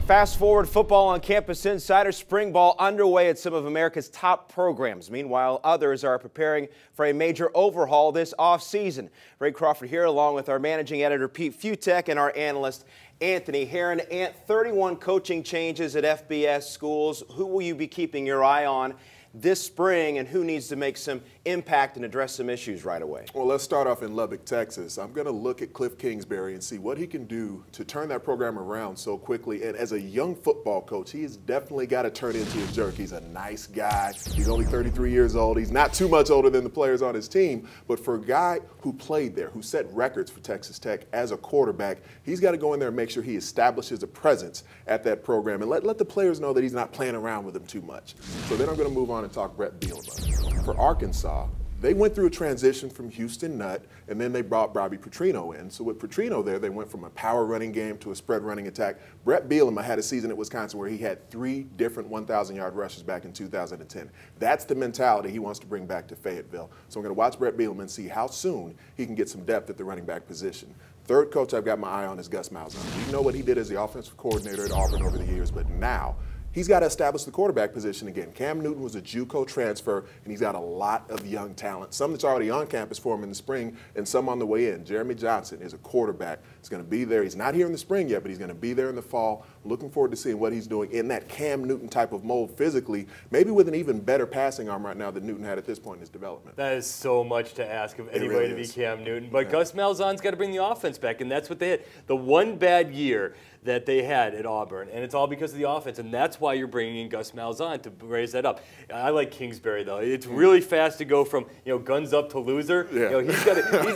Fast forward, football on Campus Insider, spring ball underway at some of America's top programs. Meanwhile, others are preparing for a major overhaul this offseason. Ray Crawford here along with our managing editor Pete Fiutak and our analyst Anthony Herron. 31 coaching changes at FBS schools. Who will you be keeping your eye on this spring, and who needs to make some impact and address some issues right away? Well, let's start off in Lubbock, Texas. I'm going to look at Kliff Kingsbury and see what he can do to turn that program around so quickly. And as a young football coach, he has definitely got to turn into a jerk. He's a nice guy. He's only 33 years old. He's not too much older than the players on his team. But for a guy who played there, who set records for Texas Tech as a quarterback, he's got to go in there and make sure he establishes a presence at that program and let the players know that he's not playing around with them too much. So then I'm going to move on and talk Bret Bielema. For Arkansas, they went through a transition from Houston Nutt, and then they brought Bobby Petrino in. So with Petrino there, they went from a power running game to a spread running attack. Bret Bielema had a season at Wisconsin where he had 3 different 1,000-yard rushes back in 2010. That's the mentality he wants to bring back to Fayetteville. So I'm going to watch Bret Bielema and see how soon he can get some depth at the running back position. Third coach I've got my eye on is Gus Malzahn. We know what he did as the offensive coordinator at Auburn over the years, but now he's got to establish the quarterback position again. Cam Newton was a JUCO transfer, and he's got a lot of young talent. Some that's already on campus for him in the spring, and some on the way in. Jeremy Johnson is a quarterback. He's going to be there. He's not here in the spring yet, but he's going to be there in the fall. Looking forward to seeing what he's doing in that Cam Newton type of mold physically, maybe with an even better passing arm right now than Newton had at this point in his development. That is so much to ask of anybody to be Cam Newton. But Gus Malzahn's got to bring the offense back, and that's what they had. The one bad year that they had at Auburn, and it's all because of the offense, and that's why you're bringing in Gus Malzahn to raise that up. I like Kingsbury though. It's really fast to go from guns up to loser. Yeah. He's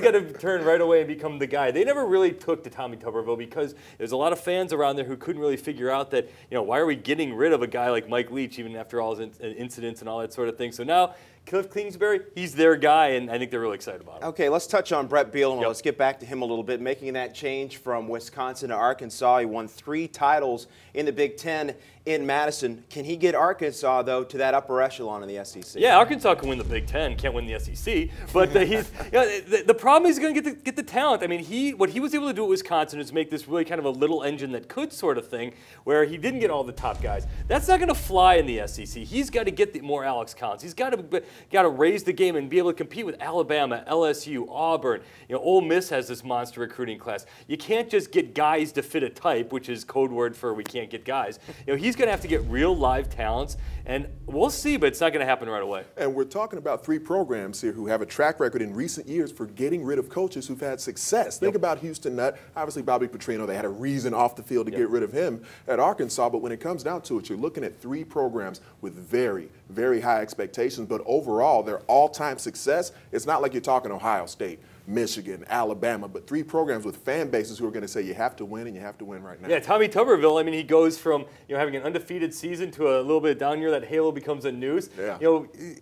got to turn right away and become the guy. They never really took to Tommy Tuberville because there's a lot of fans around there who couldn't really figure out that why are we getting rid of a guy like Mike Leach even after all his incidents and all that sort of thing. So now Kliff Kingsbury, he's their guy, and I think they're really excited about him. Okay, let's touch on Bret Bielema. Let's get back to him a little bit. Making that change from Wisconsin to Arkansas, he won 3 titles in the Big Ten in Madison. Can he get Arkansas, though, to that upper echelon in the SEC? Yeah, Arkansas can win the Big Ten, can't win the SEC. But the problem is he's going to get the talent. I mean, what he was able to do at Wisconsin is make this really kind of a little engine that could sort of thing, where he didn't get all the top guys. That's not going to fly in the SEC. He's got to get more Alex Collins. He's got to raise the game and be able to compete with Alabama, LSU, Auburn. Ole Miss has this monster recruiting class. You can't just get guys to fit a type, which is code word for we can't get guys. He's going to have to get real live talents, and we'll see, but it's not going to happen right away. And we're talking about 3 programs here who have a track record in recent years for getting rid of coaches who've had success. Think about Houston Nutt. Obviously, Bobby Petrino, they had a reason off the field to get rid of him at Arkansas, but when it comes down to it, you're looking at 3 programs with very, very high expectations, but overall, their all-time success, it's not like you're talking Ohio State, Michigan, Alabama, but 3 programs with fan bases who are going to say you have to win, and you have to win right now. Yeah, Tommy Tuberville, I mean, he goes from having an undefeated season to a little bit down year. That halo becomes a noose. Yeah.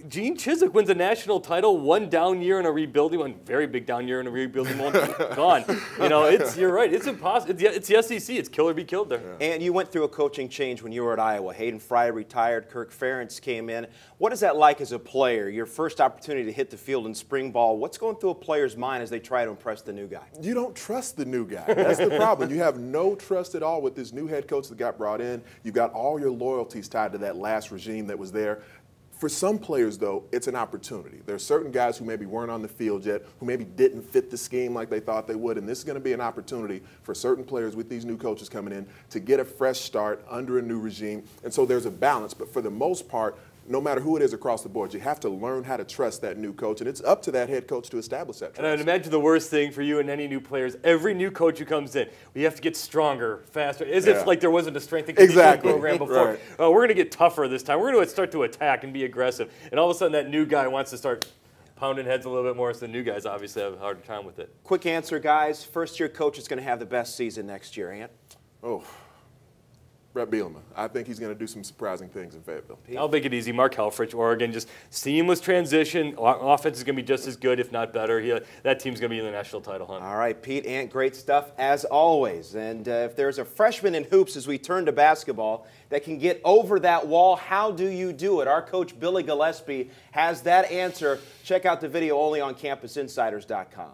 Gene Chizik wins a national title, 1 down year in a rebuilding, 1 very big down year in a rebuilding one. Gone. You're right. It's impossible. It's the SEC. It's kill or be killed there. Yeah. And you went through a coaching change when you were at Iowa. Hayden Fry retired. Kirk Ferentz came in. What is that like as a player? Your first opportunity to hit the field in spring ball. What's going through a player's mind as they try to impress the new guy? You don't trust the new guy. That's the problem. You have no trust at all with this new head coach that got brought in. You've got all your loyalties tied to that last regime that was there. For some players, though, it's an opportunity. There are certain guys who maybe weren't on the field yet, who maybe didn't fit the scheme like they thought they would, and this is going to be an opportunity for certain players with these new coaches coming in to get a fresh start under a new regime. And so there's a balance, but for the most part, no matter who it is across the board, you have to learn how to trust that new coach, and it's up to that head coach to establish that trust. And I'd imagine the worst thing for you and any new players, every new coach who comes in, we have to get stronger, faster, as if like there wasn't a strength and conditioning program before. Right. We're going to get tougher this time. We're going to start to attack and be aggressive. And all of a sudden that new guy wants to start pounding heads a little bit more, so the new guys obviously have a harder time with it. Quick answer, guys. First-year coach is going to have the best season next year, Ant. Oh. Bret Bielema. I think he's going to do some surprising things in Fayetteville. I'll make it easy. Mark Helfrich, Oregon, just seamless transition. Offense is going to be just as good, if not better. That team's going to be in the national title hunt. All right, Pete, Ant, great stuff as always. And if there's a freshman in hoops as we turn to basketball that can get over that wall, how do you do it? Our coach, Billy Gillespie, has that answer. Check out the video only on CampusInsiders.com.